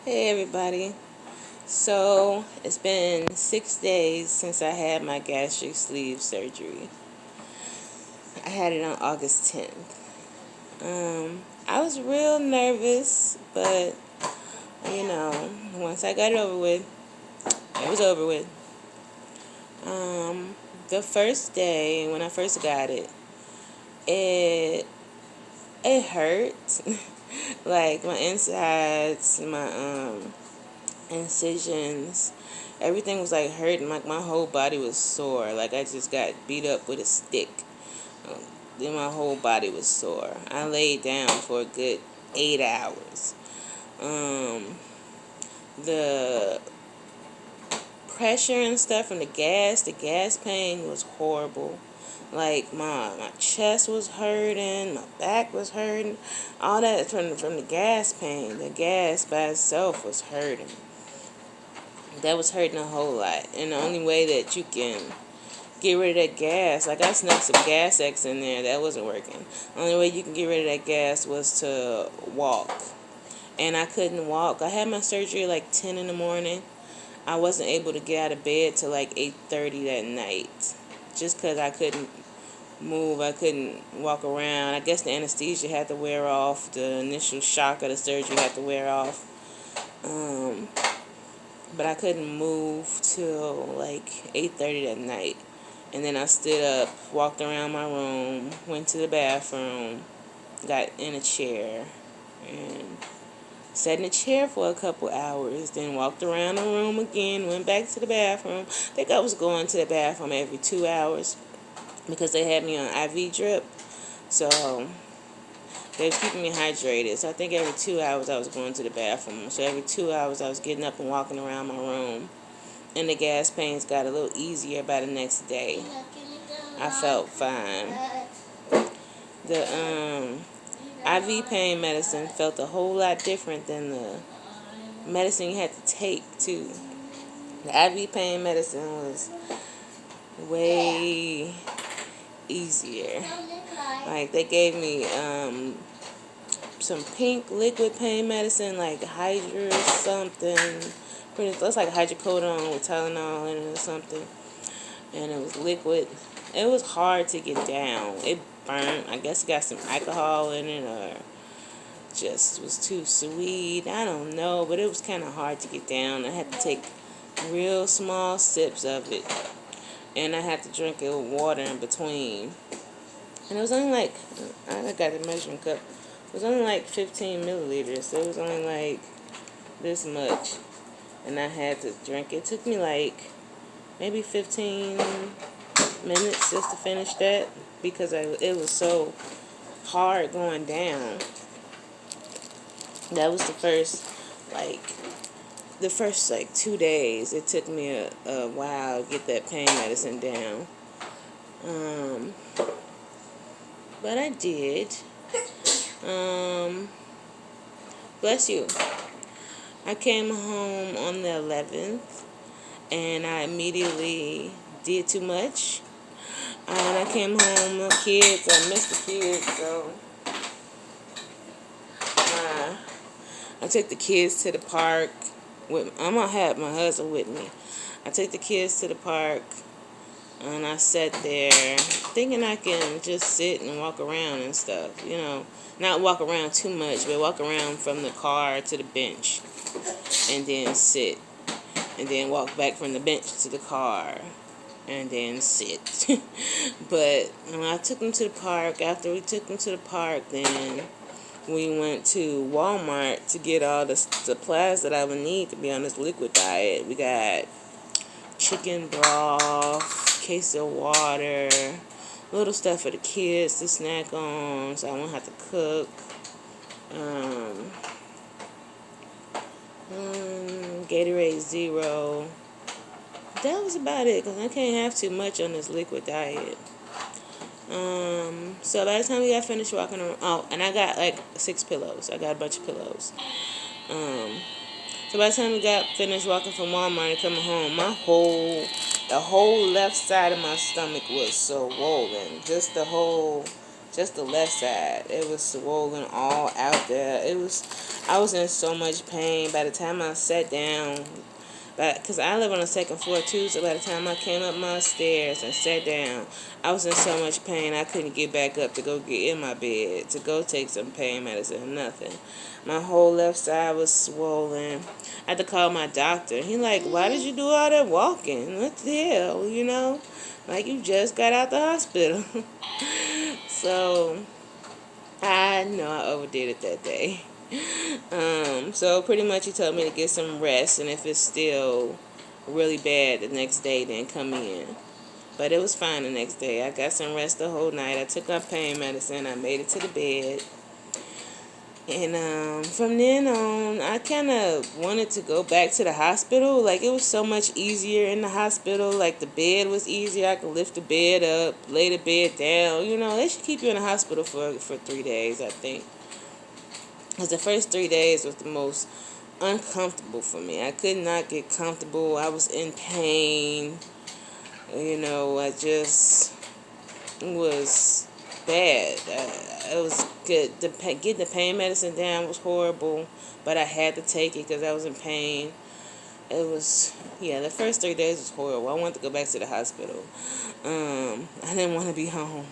Hey everybody. So it's been 6 days since I had my gastric sleeve surgery. I had it on August 10th. I was real nervous, but once I got it over with, it was over with. The first day when I first got it, it hurt. Like my insides, my incisions, everything was like hurting. Like my whole body was sore. Like I just got beat up with a stick. Then my whole body was sore. I laid down for a good 8 hours. The pressure and stuff from the gas pain was horrible. Like my chest was hurting, my back was hurting, all that from the gas pain. The gas by itself was hurting. That was hurting a whole lot. And the only way that you can get rid of that gas, like I snuck some gas X in there, that wasn't working. The only way you can get rid of that gas was to walk. And I couldn't walk. I had my surgery at like 10 in the morning. I wasn't able to get out of bed till like 8:30 that night. Just because I couldn't move. I couldn't walk around. I guess the anesthesia had to wear off. The initial shock of the surgery had to wear off. But I couldn't move till like 8:30 that night. And then I stood up, walked around my room, went to the bathroom, got in a chair, and sat in a chair for a couple hours. Then walked around the room again, went back to the bathroom. I think I was going to the bathroom every 2 hours because they had me on IV drip. So they was keeping me hydrated. So I think every 2 hours I was going to the bathroom. So every 2 hours I was getting up and walking around my room. And the gas pains got a little easier by the next day. I felt fine. The IV pain medicine felt a whole lot different than the medicine you had to take too. The IV pain medicine was way easier. Like they gave me some pink liquid pain medicine, like Hydra something. It's like hydrocodone with Tylenol in it or something. And it was liquid. It was hard to get down. It burnt. I guess it got some alcohol in it or just was too sweet. I don't know, but it was kind of hard to get down. I had to take real small sips of it. And I had to drink it with water in between. And it was only like, I got the measuring cup. It was only like 15 milliliters. So it was only like this much. And I had to drink it. It took me like maybe 15 minutes just to finish that because it was so hard going down. That was the first 2 days. It took me a while to get that pain medicine down. But I did. Bless you. I came home on the 11th, and I immediately did too much. And I came home, I missed the kids, so I took the kids to the park. I'm going to have my husband with me. I took the kids to the park, and I sat there thinking I can just sit and walk around and stuff, Not walk around too much, but walk around from the car to the bench. And then sit. And then walk back from the bench to the car. And then sit. But when I took them to the park, after we took them to the park, then we went to Walmart to get all the supplies that I would need to be on this liquid diet. We got chicken broth, case of water, little stuff for the kids to snack on so I won't have to cook. Gatorade Zero. That was about it because I can't have too much on this liquid diet. So by the time we got finished walking around, and I got like 6 pillows. I got a bunch of pillows. So by the time we got finished walking from Walmart and coming home, the whole left side of my stomach was swollen. Just the left side. It was swollen all out there. I was in so much pain by the time I sat down. Because I live on the second floor too, so by the time I came up my stairs and sat down, I was in so much pain I couldn't get back up to go get in my bed, to go take some pain medicine, nothing. My whole left side was swollen. I had to call my doctor. He like, why did you do all that walking? What the hell, you know? Like, you just got out the hospital. So, I know I overdid it that day. So pretty much he told me to get some rest, and if it's still really bad the next day, then come in. But it was fine the next day. I got some rest the whole night. I took my pain medicine. I made it to the bed. And from then on, I kind of wanted to go back to the hospital. Like, it was so much easier in the hospital. Like, the bed was easier. I could lift the bed up, lay the bed down. You know, they should keep you in the hospital for 3 days, I think. Because the first 3 days was the most uncomfortable for me. I could not get comfortable. I was in pain. You know, I just was bad. It was good. Getting the pain medicine down was horrible, but I had to take it because I was in pain. It was, yeah, the first 3 days was horrible. I wanted to go back to the hospital. I didn't want to be home.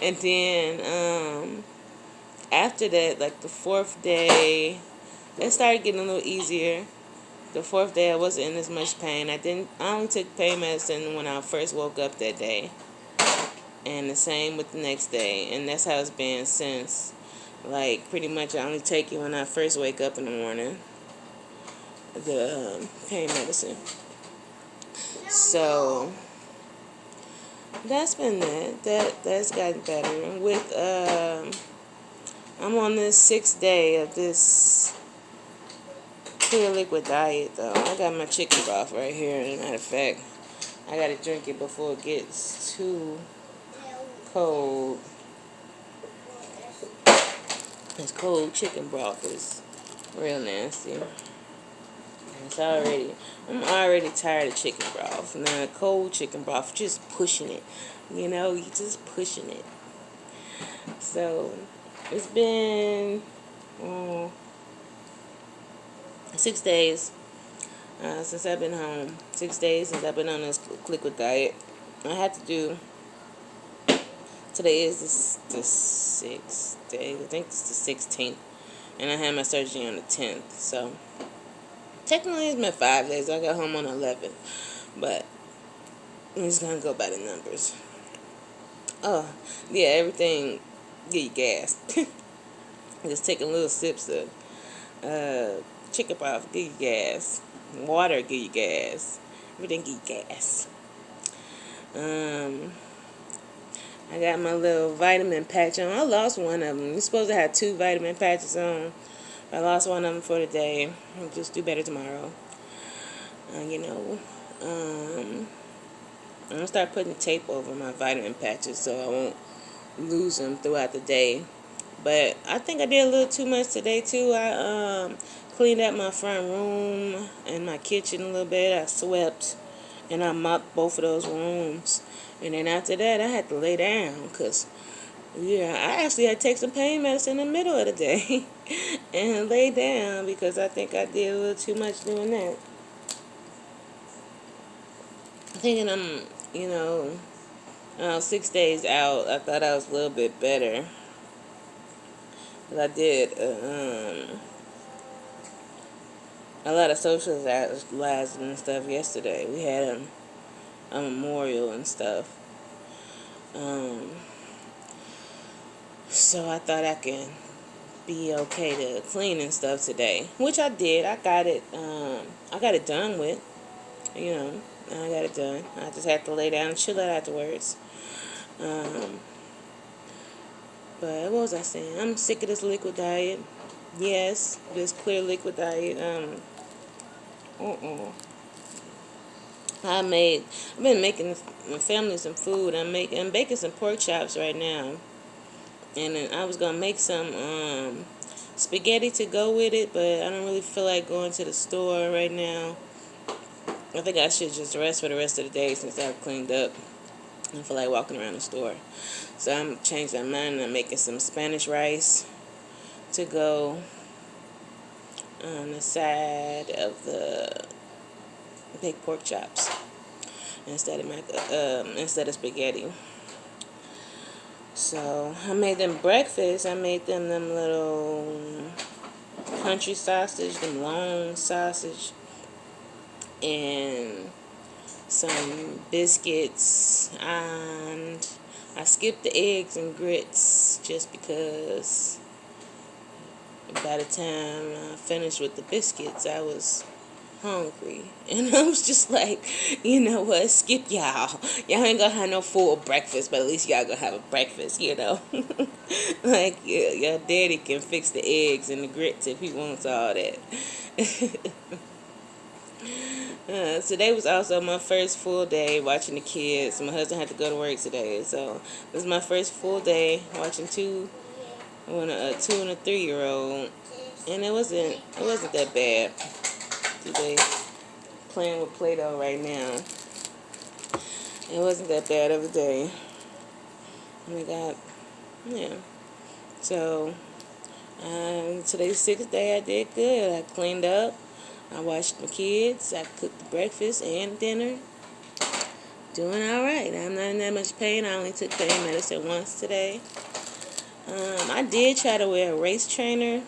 And then, after that, like the 4th day, it started getting a little easier. The 4th day, I wasn't in as much pain. I only took pain medicine when I first woke up that day. And the same with the next day. And that's how it's been since. Like, pretty much I only take it when I first wake up in the morning. The pain medicine. So, that's been that. That's gotten better. With, I'm on this 6th day of this clear liquid diet, though. I got my chicken broth right here. As a matter of fact, I gotta drink it before it gets too cold. This cold chicken broth is real nasty. I'm already tired of chicken broth. Now, cold chicken broth, just pushing it. You know, you just pushing it. So, it's been 6 days since I've been home. 6 days since I've been on this liquid diet. I had to do, today is the 6th day. I think it's the 16th. And I had my surgery on the 10th. So, technically it's been 5 days. I got home on the 11th. But, I'm just going to go by the numbers. Oh, yeah, everything give you gas. Just taking little sips of chicken broth give you gas. Water give you gas. Everything give you gas. I got my little vitamin patch on. I lost one of them. You're supposed to have 2 vitamin patches on. I lost one of them for the day. I'll just do better tomorrow. You know. I'm going to start putting tape over my vitamin patches so I won't lose them throughout the day. But I think I did a little too much today, too. I cleaned up my front room and my kitchen a little bit. I swept and I mopped both of those rooms. And then after that, I had to lay down because, yeah, I actually had to take some pain medicine in the middle of the day and lay down because I think I did a little too much doing that. Thinking I'm, 6 days out, I thought I was a little bit better. But I did a lot of socializing and stuff yesterday. We had a memorial and stuff. So I thought I could be okay to clean and stuff today, which I did. I got it done with. I got it done. I just had to lay down and chill out afterwards. But what was I saying? I'm sick of this liquid diet. Yes, this clear liquid diet. I've been making my family some food. I'm baking some pork chops right now. And then I was gonna make some spaghetti to go with it, but I don't really feel like going to the store right now. I think I should just rest for the rest of the day since I've cleaned up. I don't feel like walking around the store. So I'm changing my mind and I'm making some Spanish rice to go on the side of the baked pork chops instead of spaghetti. So I made them breakfast. I made them little country sausage, them long sausage, and some biscuits, and I skipped the eggs and grits just because by the time I finished with the biscuits, I was hungry. And I was just like, you know what, skip y'all. Y'all ain't gonna have no full breakfast, but at least y'all gonna have a breakfast, you know. Like, yeah, your daddy can fix the eggs and the grits if he wants all that. Today was also my first full day watching the kids. My husband had to go to work today, so this is my first full day watching a 2 and a 3-year-old, and it wasn't that bad. Today, playing with Play-Doh right now. It wasn't that bad of a day. Oh my God, yeah. So today's 6th day. I did good. I cleaned up. I watched my kids. I cooked the breakfast and dinner. Doing all right. I'm not in that much pain. I only took pain medicine once today. I did try to wear a waist trainer.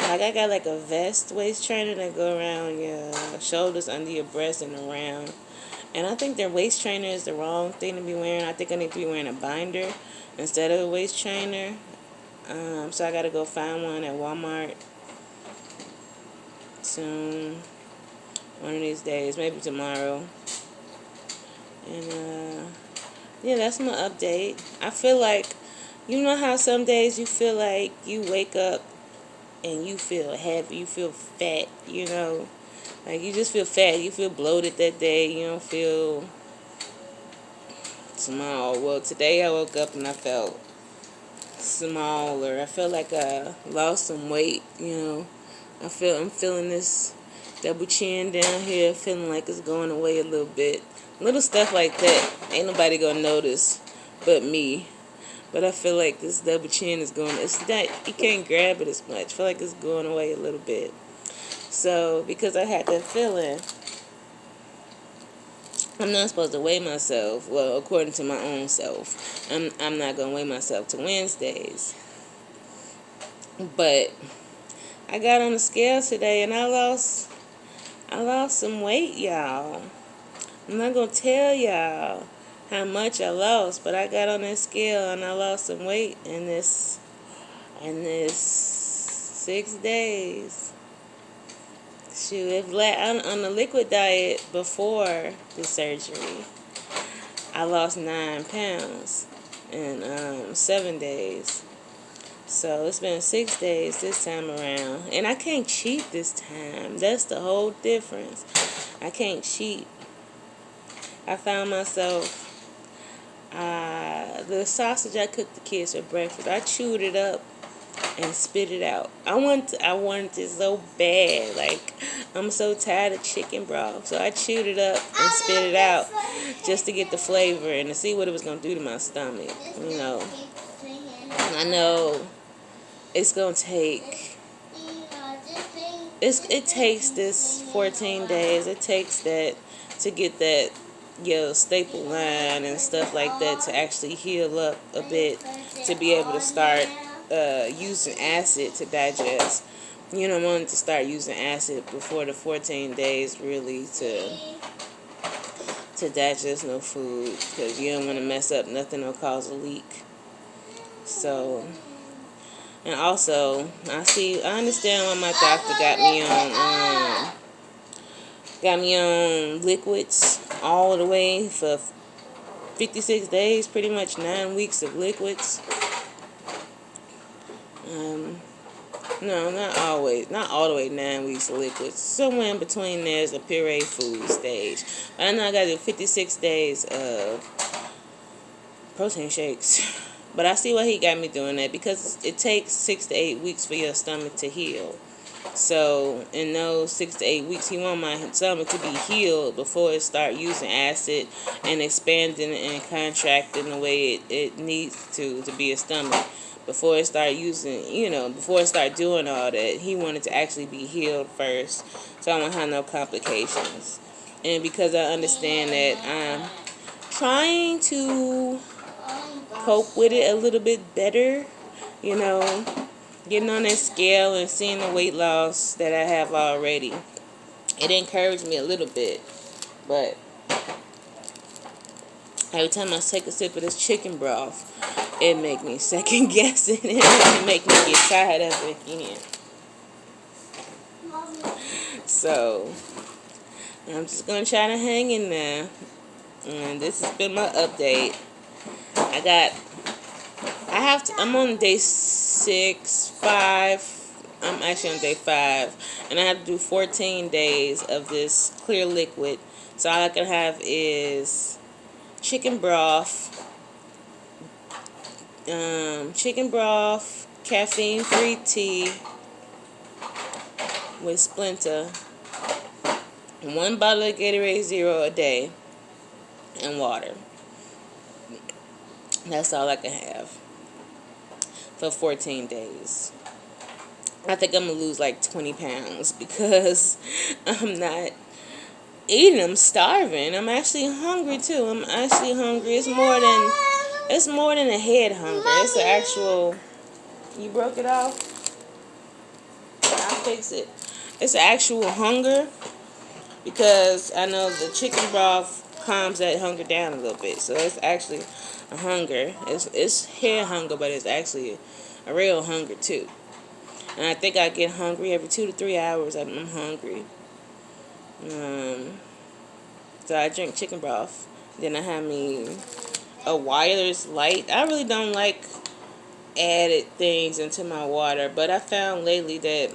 Like I got like a vest waist trainer that go around your shoulders, under your breast, and around. And I think their waist trainer is the wrong thing to be wearing. I think I need to be wearing a binder instead of a waist trainer. So I gotta go find one at Walmart soon. One of these days, maybe tomorrow. And yeah, that's my update. I feel like, you know how some days you feel like you wake up and you feel heavy, you feel fat, you know? Like you just feel fat, you feel bloated that day, you don't feel small. Well, today I woke up and I felt smaller. I feel like I lost some weight, you know? I'm feeling this double chin down here, feeling like it's going away a little bit. Little stuff like that, ain't nobody gonna notice but me. But I feel like this double chin is going, it's not, you can't grab it as much. I feel like it's going away a little bit. So, because I had that feeling, I'm not supposed to weigh myself. Well, according to my own self. I'm not going to weigh myself to Wednesdays. But I got on the scale today and I lost some weight, y'all. I'm not going to tell y'all how much I lost, but I got on that scale and I lost some weight in this 6 days. Shoot, if on the liquid diet before the surgery, I lost 9 pounds in 7 days. So it's been 6 days this time around, and I can't cheat this time. That's the whole difference. I can't cheat. I found myself. The sausage I cooked the kids for breakfast, I chewed it up and spit it out. I wanted it so bad. Like, I'm so tired of chicken broth. So I chewed it up and spit it out just to get the flavor and to see what it was going to do to my stomach. You know, I know it's going to take, it takes this 14 days. It takes that to get that your staple line and stuff like that to actually heal up a bit, to be able to start using acid to digest. You don't want to start using acid before the 14 days really to digest no food, because you don't want to mess up nothing or cause a leak. So, and also I understand why my doctor got me on liquids all the way for 56 days, pretty much 9 weeks of liquids. No, not always. Not all the way 9 weeks of liquids. Somewhere in between there's a puree food stage. But I know I got to do 56 days of protein shakes. But I see why he got me doing that, because it takes 6 to 8 weeks for your stomach to heal. So in those 6 to 8 weeks, he want my stomach to be healed before it start using acid and expanding and contracting the way it needs to be a stomach. before it started using, before it started doing all that. He wanted to actually be healed first, so I won't have no complications. And because I understand that I'm trying to cope with it a little bit better, getting on that scale and seeing the weight loss that I have already, it encouraged me a little bit. But every time I take a sip of this chicken broth, it make me second guess it, and it make me get tired of it again. So I'm just gonna try to hang in there. And this has been my update. I'm on day 6, 5. I'm actually on day 5, and I have to do 14 days of this clear liquid. So all I can have is chicken broth, caffeine-free tea with Splinter, 1 bottle of Gatorade Zero a day, and water. That's all I can have for 14 days. I think I'm going to lose like 20 pounds because I'm not eating. I'm starving. I'm actually hungry too. I'm actually hungry. It's more than a head hunger. It's an actual... You broke it off? I'll fix it. It's an actual hunger because I know the chicken broth calms that hunger down a little bit. So it's actually a hunger. It's head hunger, but it's actually a real hunger too. And I think I get hungry every 2 to 3 hours. I'm hungry. So I drink chicken broth. Then I have me a wireless light. I really don't like added things into my water, but I found lately that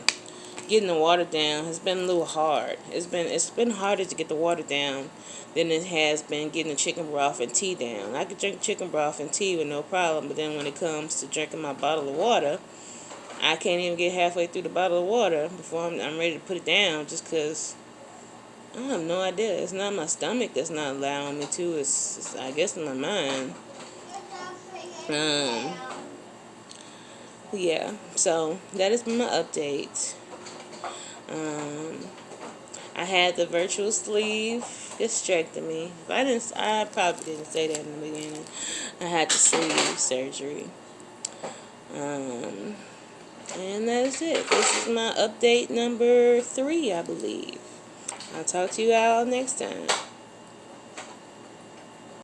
getting the water down has been a little hard. It's been harder to get the water down than it has been getting the chicken broth and tea down. I could drink chicken broth and tea with no problem, but then when it comes to drinking my bottle of water, I can't even get halfway through the bottle of water before I'm ready to put it down, just because I have no idea. It's not my stomach that's not allowing me to. It's I guess in my mind. Yeah, so that has been my update. I had the virtual sleeve hysterectomy. I probably didn't say that in the beginning. I had the sleeve surgery. And that is it. This is my update number 3, I believe. I'll talk to you all next time.